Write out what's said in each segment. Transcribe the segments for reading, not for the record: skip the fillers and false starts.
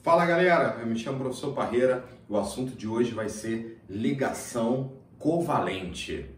Fala galera, eu me chamo professor Parreira e o assunto de hoje vai ser ligação covalente.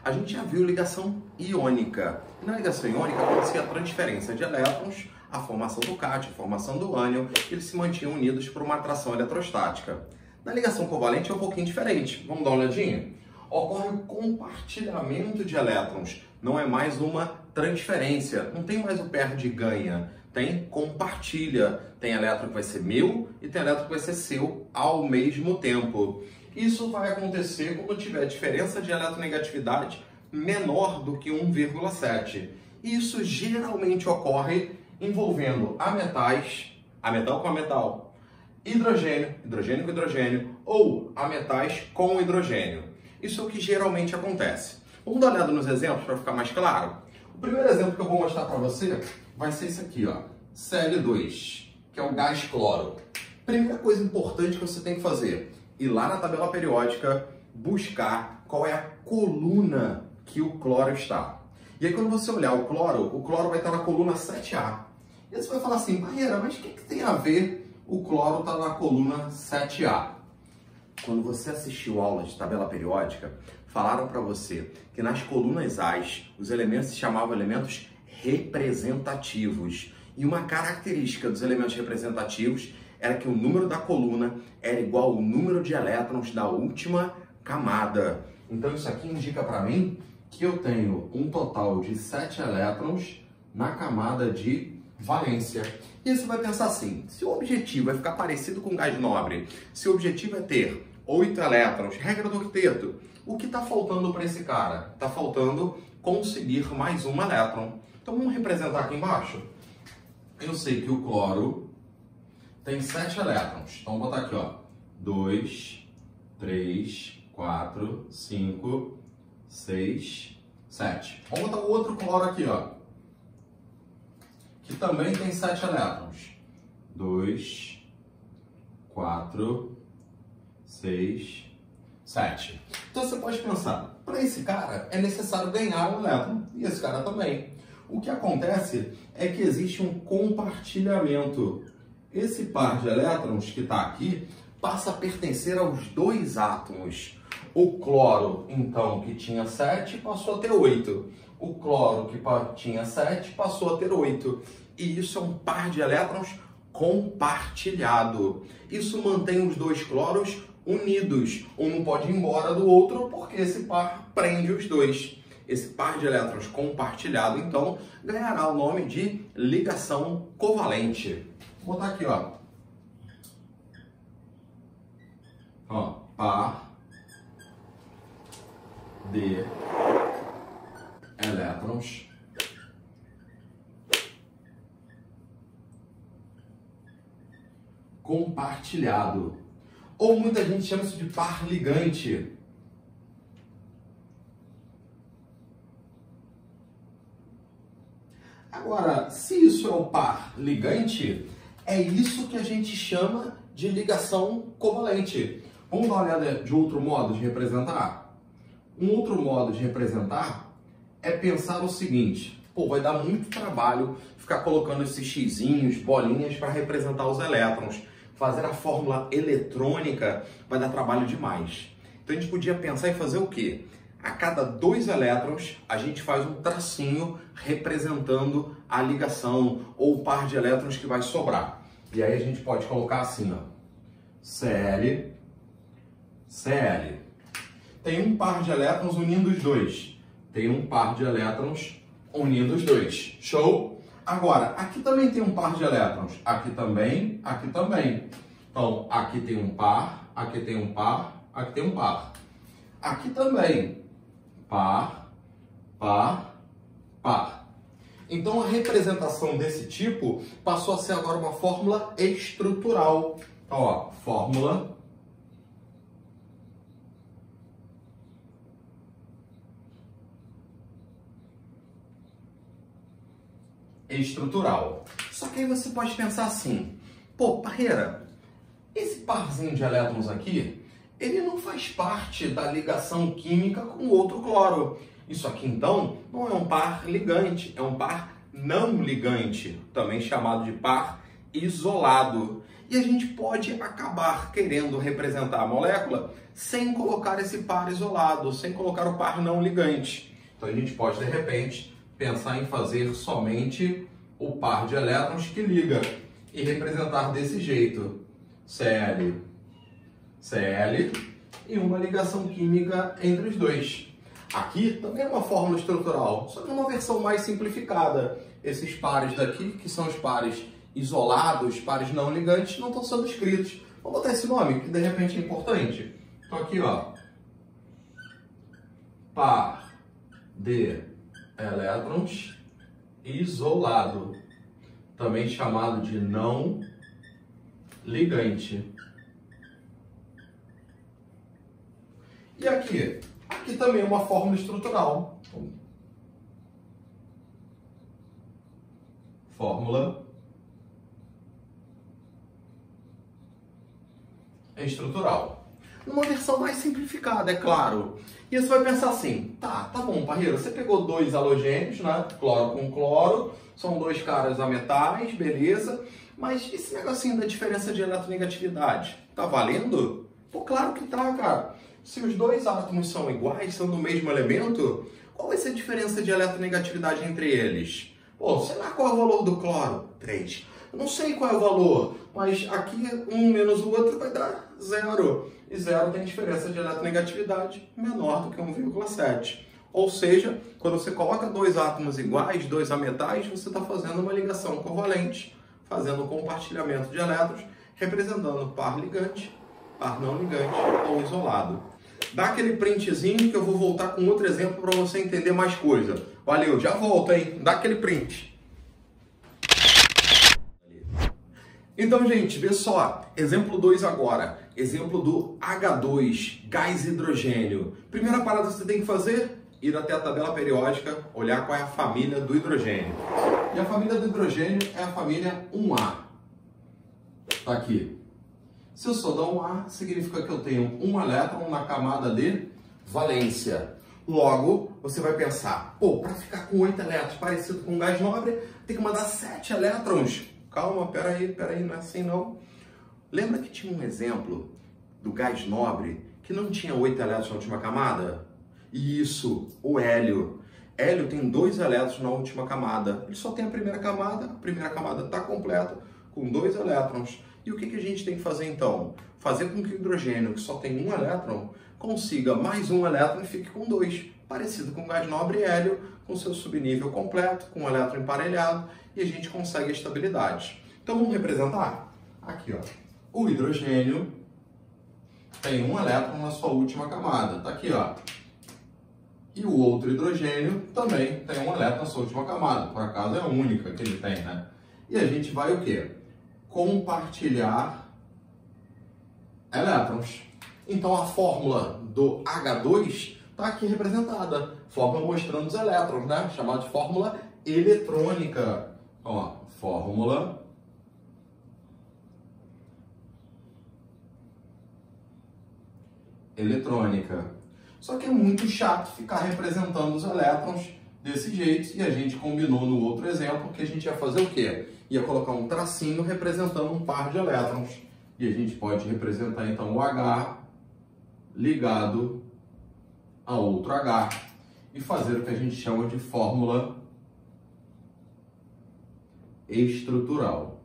A gente já viu ligação iônica. E na ligação iônica acontecia a transferência de elétrons, a formação do cátion, a formação do ânion, e eles se mantinham unidos por uma atração eletrostática. Na ligação covalente é um pouquinho diferente. Vamos dar uma olhadinha? Ocorre o compartilhamento de elétrons, não é mais uma transferência, não tem mais o perde e ganha, tem compartilha, tem elétron que vai ser meu e tem elétron que vai ser seu ao mesmo tempo. Isso vai acontecer quando tiver diferença de eletronegatividade menor do que 1,7. Isso geralmente ocorre envolvendo ametais, ametal com ametal, hidrogênio, hidrogênio com hidrogênio ou ametais com hidrogênio. Isso é o que geralmente acontece. Vamos dar uma olhada nos exemplos para ficar mais claro? O primeiro exemplo que eu vou mostrar para você vai ser esse aqui, ó, Cl2, que é o gás cloro. Primeira coisa importante que você tem que fazer, ir lá na tabela periódica, buscar qual é a coluna que o cloro está. E aí quando você olhar o cloro vai estar na coluna 7A. E aí você vai falar assim, Parreira, mas o que tem a ver o cloro estar na coluna 7A? Quando você assistiu aula de tabela periódica, falaram para você que nas colunas A's os elementos se chamavam elementos representativos. E uma característica dos elementos representativos era que o número da coluna era igual ao número de elétrons da última camada. Então isso aqui indica para mim que eu tenho um total de 7 elétrons na camada de valência. E você vai pensar assim, se o objetivo é ficar parecido com gás nobre, se o objetivo é ter 8 elétrons, regra do octeto, o que está faltando para esse cara? Está faltando conseguir mais um elétron. Então vamos representar aqui embaixo. Eu sei que o cloro tem 7 elétrons. Então vou botar aqui, ó, 2, 3, 4, 5, 6, 7. Vamos botar o outro cloro aqui, ó, que também tem 7 elétrons. 2, 4, 6, 7. Então você pode pensar, para esse cara é necessário ganhar um elétron, e esse cara também. O que acontece é que existe um compartilhamento. Esse par de elétrons que está aqui passa a pertencer aos dois átomos. O cloro, então, que tinha 7, passou a ter 8. O cloro, que tinha 7, passou a ter 8. E isso é um par de elétrons compartilhado. Isso mantém os dois cloros unidos. Um não pode ir embora do outro porque esse par prende os dois. Esse par de elétrons compartilhado, então, ganhará o nome de ligação covalente. Vou botar aqui, ó. Ó, par de elétrons compartilhado. Ou muita gente chama isso de par ligante. Agora, se isso é o par ligante, é isso que a gente chama de ligação covalente. Vamos dar uma olhada de outro modo de representar? Um outro modo de representar é pensar o seguinte, pô, vai dar muito trabalho ficar colocando esses xizinhos, bolinhas para representar os elétrons. Fazer a fórmula eletrônica vai dar trabalho demais. Então a gente podia pensar em fazer o quê? A cada 2 elétrons, a gente faz um tracinho representando a ligação ou o par de elétrons que vai sobrar. E aí a gente pode colocar assim, ó, Cl, Cl. Tem um par de elétrons unindo os dois. Tem um par de elétrons unindo os dois. Show? Agora, aqui também tem um par de elétrons. Aqui também, aqui também. Então, aqui tem um par, aqui tem um par, aqui tem um par. Aqui também. Par, par, par. Então a representação desse tipo passou a ser agora uma fórmula estrutural. Então, ó, fórmula estrutural. Só que aí você pode pensar assim, pô, Parreira, esse parzinho de elétrons aqui, ele não faz parte da ligação química com outro cloro. Isso aqui, então, não é um par ligante, é um par não ligante, também chamado de par isolado. E a gente pode acabar querendo representar a molécula sem colocar esse par isolado, sem colocar o par não ligante. Então a gente pode, de repente, pensar em fazer somente o par de elétrons que liga e representar desse jeito. Cl, Cl e uma ligação química entre os dois. Aqui também é uma fórmula estrutural, só que numa versão mais simplificada. Esses pares daqui, que são os pares isolados, pares não ligantes, não estão sendo escritos. Vamos botar esse nome, que de repente é importante. Então aqui, ó, par de elétrons isolado, também chamado de não ligante. E aqui? Aqui também é uma fórmula estrutural. Fórmula estrutural. Numa versão mais simplificada, é claro. E você vai pensar assim, tá bom, Parreira, você pegou dois halogênios, né? Cloro com cloro, são dois caras a metais, beleza. Mas esse negocinho da diferença de eletronegatividade, tá valendo? Pô, claro que tá, cara. Se os dois átomos são iguais, são do mesmo elemento, qual vai ser a diferença de eletronegatividade entre eles? Pô, sei lá qual é o valor do cloro? 3. Eu não sei qual é o valor, mas aqui um menos o outro vai dar 0. E 0 tem diferença de eletronegatividade menor do que 1,7. Ou seja, quando você coloca dois átomos iguais, dois ametais, você está fazendo uma ligação covalente, fazendo um compartilhamento de elétrons, representando par ligante, par não ligante ou isolado. Dá aquele printzinho que eu vou voltar com outro exemplo para você entender mais coisa. Valeu, já volto, hein? Dá aquele print. Então, gente, vê só. Exemplo 2 agora. Exemplo do H2, gás hidrogênio. Primeira parada que você tem que fazer, ir até a tabela periódica, olhar qual é a família do hidrogênio. E a família do hidrogênio é a família 1A. Tá aqui. Se eu sou da 1A, significa que eu tenho um elétron na camada de valência. Logo, você vai pensar, pô, para ficar com 8 elétrons parecido com um gás nobre, tem que mandar 7 elétrons. Calma, peraí, não é assim não. Lembra que tinha um exemplo do gás nobre que não tinha 8 elétrons na última camada? Isso, o hélio. Hélio tem 2 elétrons na última camada. Ele só tem a primeira camada está completa com 2 elétrons. E o que a gente tem que fazer então? Fazer com que o hidrogênio, que só tem 1 elétron, consiga mais 1 elétron e fique com 2. Parecido com o gás nobre hélio, com seu subnível completo, com o elétron emparelhado, e a gente consegue a estabilidade. Então vamos representar? Aqui, ó. O hidrogênio tem 1 elétron na sua última camada. Tá aqui, ó. E o outro hidrogênio também tem 1 elétron na sua última camada. Por acaso é a única que ele tem, né? E a gente vai o quê? Compartilhar elétrons. Então a fórmula do H2 está aqui representada. Fórmula mostrando os elétrons, né? Chamada de fórmula eletrônica. Ó, fórmula eletrônica. Só que é muito chato ficar representando os elétrons desse jeito, e a gente combinou no outro exemplo que a gente ia fazer o quê? Ia colocar um tracinho representando um par de elétrons. E a gente pode representar então o H ligado a outro H e fazer o que a gente chama de fórmula estrutural.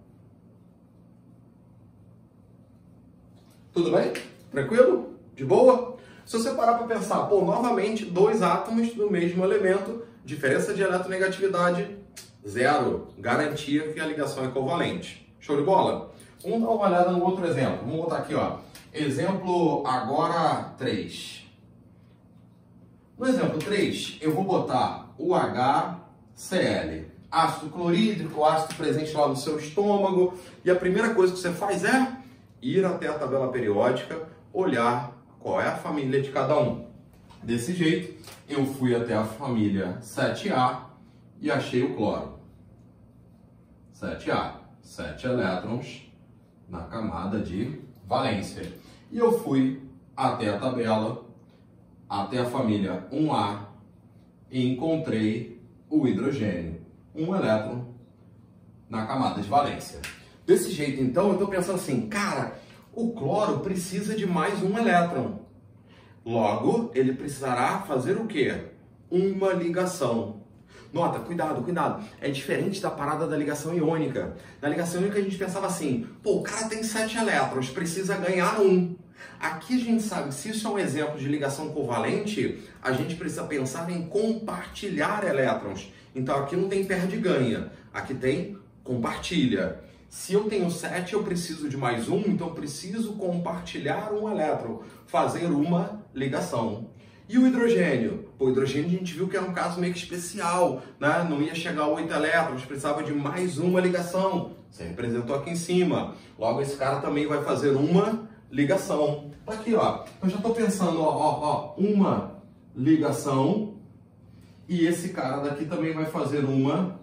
Tudo bem? Tranquilo? De boa? Se você parar para pensar, pô, novamente, 2 átomos do mesmo elemento, diferença de eletronegatividade 0. Garantia que a ligação é covalente. Show de bola? Vamos dar uma olhada no outro exemplo. Vamos botar aqui, ó. Exemplo agora 3. No exemplo 3, eu vou botar o HCl. Ácido clorídrico, ácido presente lá no seu estômago. E a primeira coisa que você faz é ir até a tabela periódica, olhar qual é a família de cada um. Desse jeito, eu fui até a família 7A e achei o cloro. 7A, 7 elétrons na camada de valência. E eu fui até a tabela, até a família 1A e encontrei o hidrogênio. 1 elétron na camada de valência. Desse jeito, então, eu estou pensando assim, cara, o cloro precisa de mais um elétron. Logo, ele precisará fazer o quê? Uma ligação. Nota, cuidado, cuidado. É diferente da parada da ligação iônica. Na ligação iônica a gente pensava assim, pô, o cara tem 7 elétrons, precisa ganhar um. Aqui a gente sabe, se isso é um exemplo de ligação covalente, a gente precisa pensar em compartilhar elétrons. Então aqui não tem perde-ganha, aqui tem compartilha. Se eu tenho 7, eu preciso de mais um, então eu preciso compartilhar um elétron, fazer uma ligação. E o hidrogênio? Pô, o hidrogênio a gente viu que era um caso meio que especial, né? Não ia chegar a 8 elétrons, precisava de mais uma ligação. Você representou aqui em cima. Logo, esse cara também vai fazer uma ligação. Tá aqui, ó. Eu já estou pensando, ó, uma ligação. E esse cara daqui também vai fazer uma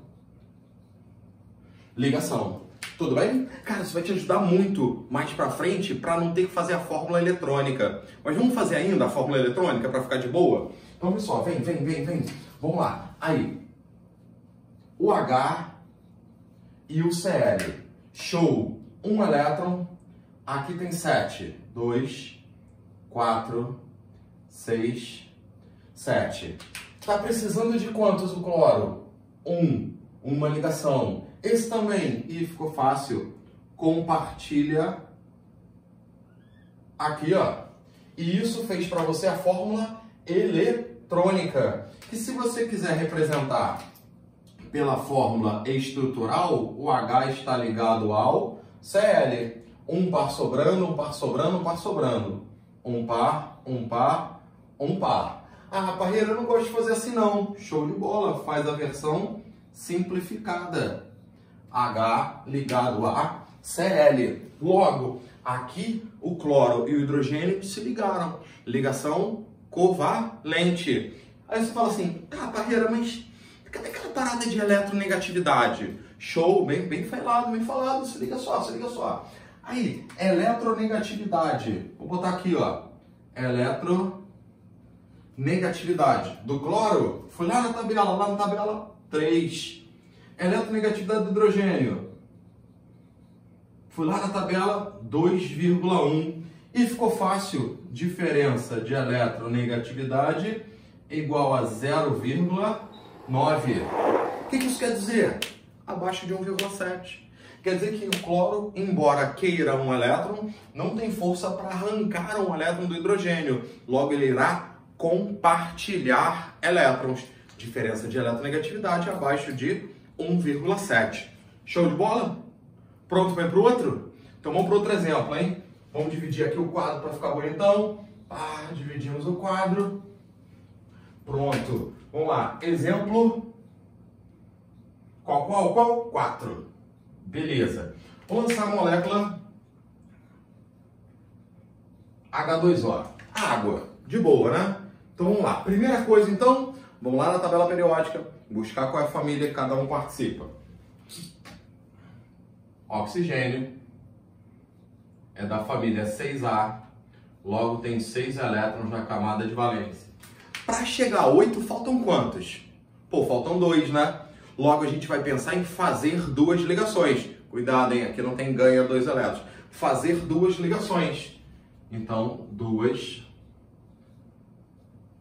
ligação. Tudo bem? Cara, isso vai te ajudar muito mais pra frente para não ter que fazer a fórmula eletrônica. Mas vamos fazer ainda a fórmula eletrônica para ficar de boa? Então, pessoal, vem. Vamos lá. Aí, o H e o Cl. Show. Um elétron. Aqui tem 7. 2, 4, 6, 7. Tá precisando de quantos o cloro? 1. Uma ligação. Esse também, e ficou fácil, compartilha aqui, ó. E isso fez para você a fórmula eletrônica, que se você quiser representar pela fórmula estrutural, o H está ligado ao Cl. Um par sobrando, um par sobrando, um par sobrando. Um par, um par, um par. Ah, Parreira, eu não gosto de fazer assim não. Show de bola, faz a versão simplificada. H ligado a Cl. Logo, aqui o cloro e o hidrogênio se ligaram. Ligação covalente. Aí você fala assim, tá, Parreira, mas cadê aquela parada de eletronegatividade? Show, bem falado, se liga só. Aí, eletronegatividade. Vou botar aqui, ó. Eletronegatividade do cloro. Fui lá na tabela 3. Eletronegatividade do hidrogênio. Fui lá na tabela 2,1. E ficou fácil. Diferença de eletronegatividade igual a 0,9. O que isso quer dizer? Abaixo de 1,7. Quer dizer que o cloro, embora queira um elétron, não tem força para arrancar um elétron do hidrogênio. Logo, ele irá compartilhar elétrons. Diferença de eletronegatividade abaixo de 1,7. Show de bola? Pronto para ir para o outro? Então vamos para outro exemplo, hein? Vamos dividir aqui o quadro para ficar bonitão. Dividimos o quadro. Pronto. Vamos lá. Exemplo. Qual? 4. Beleza. Vou lançar a molécula H2O. Água. De boa, né? Então vamos lá. Primeira coisa, então, vamos lá na tabela periódica, buscar qual é a família que cada um participa. Oxigênio é da família 6A, logo tem 6 elétrons na camada de valência. Para chegar a 8, faltam quantos? Pô, faltam 2, né? Logo a gente vai pensar em fazer 2 ligações. Cuidado, hein? Aqui não tem ganha 2 elétrons. Fazer 2 ligações. Então, 2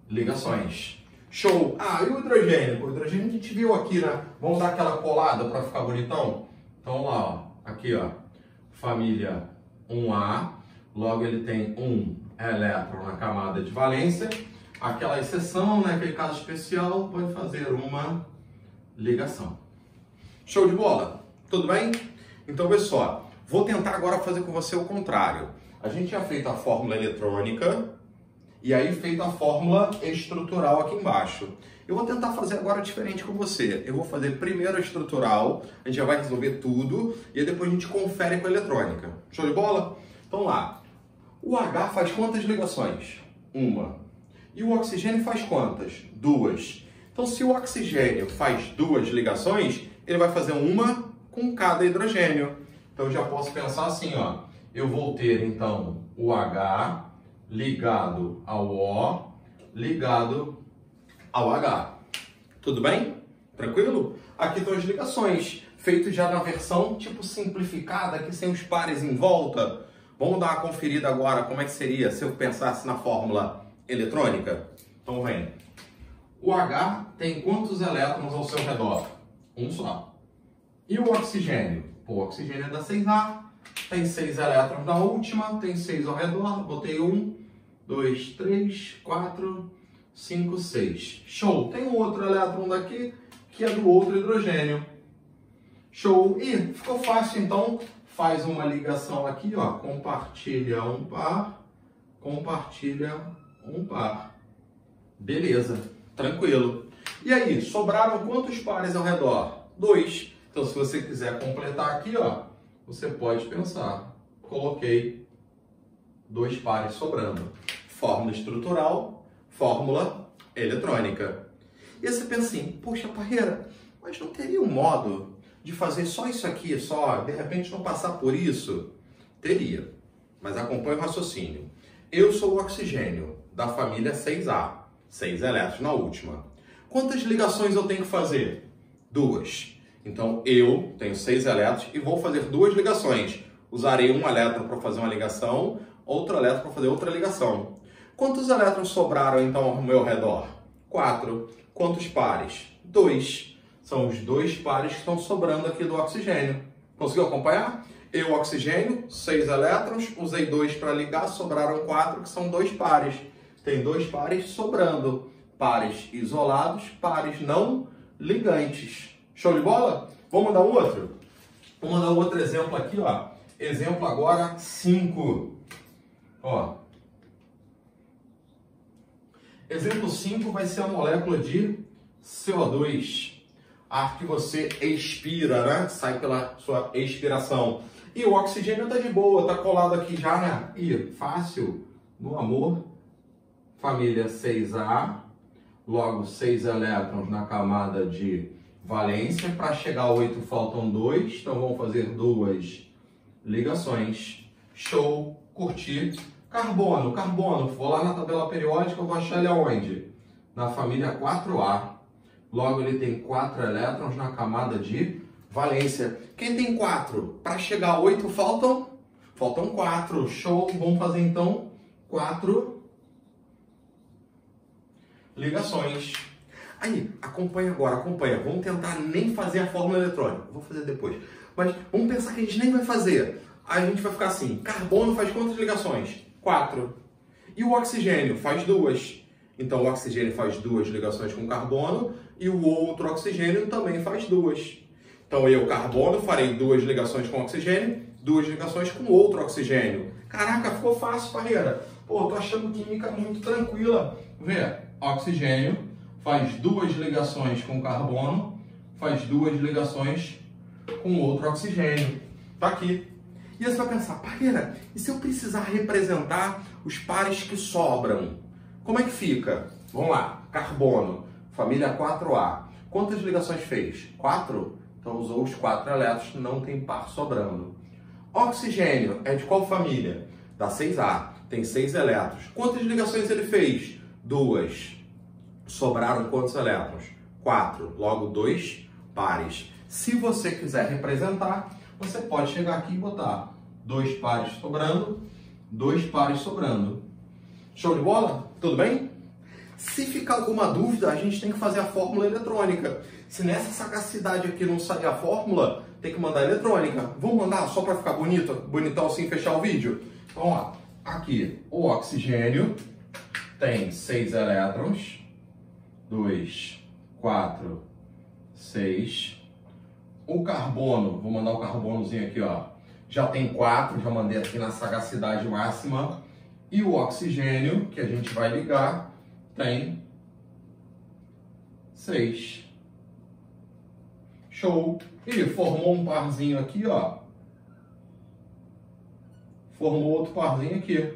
ligações. Show! E o hidrogênio? O hidrogênio a gente viu aqui, né? Vamos dar aquela colada para ficar bonitão? Então, vamos lá, ó. Aqui, ó. Família 1A. Logo, ele tem 1 elétron na camada de valência. Aquela exceção, né? Aquele caso especial, pode fazer uma ligação. Show de bola? Tudo bem? Então, pessoal, vou tentar agora fazer com você o contrário. A gente já fez a fórmula eletrônica e aí feito a fórmula estrutural aqui embaixo. Eu vou tentar fazer agora diferente com você. Eu vou fazer primeiro a estrutural, a gente já vai resolver tudo e aí depois a gente confere com a eletrônica. Show de bola? Então lá. O H faz quantas ligações? 1. E o oxigênio faz quantas? 2. Então, se o oxigênio faz 2 ligações, ele vai fazer uma com cada hidrogênio. Então, eu já posso pensar assim, ó. Eu vou ter, então, o H ligado ao O, ligado ao H. Tudo bem? Tranquilo? Aqui estão as ligações. feito já na versão tipo simplificada, aqui sem os pares em volta. Vamos dar uma conferida agora como é que seria se eu pensasse na fórmula eletrônica? Então vem. O H tem quantos elétrons ao seu redor? Um só. E o oxigênio? Pô, o oxigênio é da 6A, tem 6 elétrons na última, tem 6 ao redor, botei 1, 2, 3, 4, 5, 6. Show! Tem um outro elétron daqui, que é do outro hidrogênio. Show! E ficou fácil, então, faz uma ligação aqui, ó, compartilha um par, compartilha um par. Beleza, tranquilo. E aí, sobraram quantos pares ao redor? 2. Então, se você quiser completar aqui, ó, você pode pensar, coloquei 2 pares sobrando. Fórmula estrutural, fórmula eletrônica. E você pensa assim, poxa, Parreira, mas não teria um modo de fazer só isso aqui, só, de repente não passar por isso? Teria, mas acompanhe o raciocínio. Eu sou o oxigênio da família 6A, 6 elétrons na última. Quantas ligações eu tenho que fazer? 2. Então eu tenho 6 elétrons e vou fazer 2 ligações. Usarei um elétron para fazer uma ligação, outro elétron para fazer outra ligação. Quantos elétrons sobraram então ao meu redor? 4. Quantos pares? 2. São os 2 pares que estão sobrando aqui do oxigênio. Conseguiu acompanhar? Eu, oxigênio, 6 elétrons, usei 2 para ligar, sobraram 4, que são 2 pares. Tem 2 pares sobrando. Pares isolados, pares não ligantes. Show de bola? Vamos dar um outro? Vamos dar um outro exemplo aqui, ó. Exemplo agora 5. Ó. Exemplo 5 vai ser a molécula de CO2. Ar que você expira, né? Sai pela sua expiração. E o oxigênio está de boa, está colado aqui já, né? E fácil, no amor. Família 6A. Logo, 6 elétrons na camada de valência. Para chegar a 8 faltam 2. Então vamos fazer 2 ligações. Show, curti. Carbono, carbono. Vou lá na tabela periódica, eu vou achar ele aonde? Na família 4A. Logo, ele tem 4 elétrons na camada de valência. Quem tem 4? Para chegar a 8 faltam 4. Show. Vamos fazer então 4 ligações. Aí, acompanha agora, acompanha. Vamos tentar nem fazer a fórmula eletrônica. Vou fazer depois. Mas vamos pensar que a gente nem vai fazer. Aí a gente vai ficar assim, carbono faz quantas ligações? 4. E o oxigênio faz 2. Então o oxigênio faz 2 ligações com carbono e o outro oxigênio também faz 2. Então eu, carbono, farei 2 ligações com oxigênio, 2 ligações com outro oxigênio. Caraca, ficou fácil, Parreira. Pô, tô achando química muito tranquila. Vê, oxigênio faz 2 ligações com carbono, faz 2 ligações com outro oxigênio. Tá aqui. E você vai pensar, Parreira, e se eu precisar representar os pares que sobram? Como é que fica? Vamos lá, carbono, família 4A. Quantas ligações fez? 4? Então usou os 4 elétrons, não tem par sobrando. Oxigênio é de qual família? Da 6A, tem 6 elétrons. Quantas ligações ele fez? 2. Sobraram quantos elétrons? 4. Logo, 2 pares. Se você quiser representar, você pode chegar aqui e botar 2 pares sobrando, 2 pares sobrando. Show de bola? Tudo bem? Se ficar alguma dúvida, a gente tem que fazer a fórmula eletrônica. Se nessa sagacidade aqui não sair a fórmula, tem que mandar eletrônica. Vamos mandar só para ficar bonito, bonitão assim, fechar o vídeo? Então, ó, aqui o oxigênio tem 6 elétrons. 2, 4, 6. O carbono, vou mandar o carbonozinho aqui, ó. Já tem 4, já mandei aqui na sagacidade máxima. E o oxigênio, que a gente vai ligar, tem 6. Show! E formou um parzinho aqui, ó. Formou outro parzinho aqui.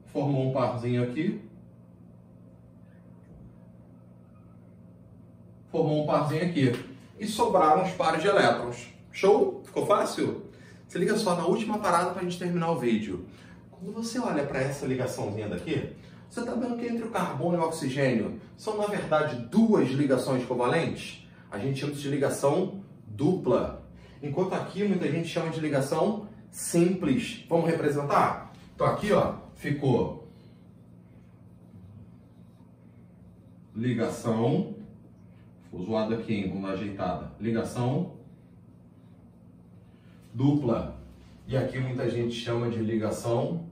Formou um parzinho aqui. Formou um parzinho aqui. E sobraram os pares de elétrons. Show? Ficou fácil? Se liga só na última parada para a gente terminar o vídeo. Quando você olha para essa ligaçãozinha daqui, você está vendo que entre o carbono e o oxigênio são, na verdade, 2 ligações covalentes? A gente chama de ligação dupla. Enquanto aqui muita gente chama de ligação simples. Vamos representar? Então aqui, ó, ficou ligação, ficou zoado aqui, hein? Vamos dar ajeitada. Ligação dupla. E aqui muita gente chama de ligação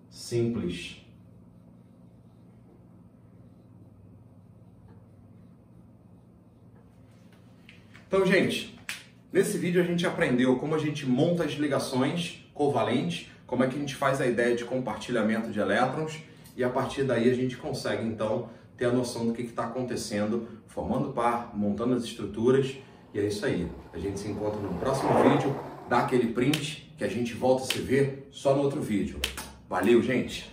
simples. Então, gente, nesse vídeo a gente aprendeu como a gente monta as ligações covalentes, como é que a gente faz a ideia de compartilhamento de elétrons e a partir daí a gente consegue, então, ter a noção do que está acontecendo, formando par, montando as estruturas e é isso aí. A gente se encontra no próximo vídeo, dá aquele print que a gente volta a se ver só no outro vídeo. Valeu, gente!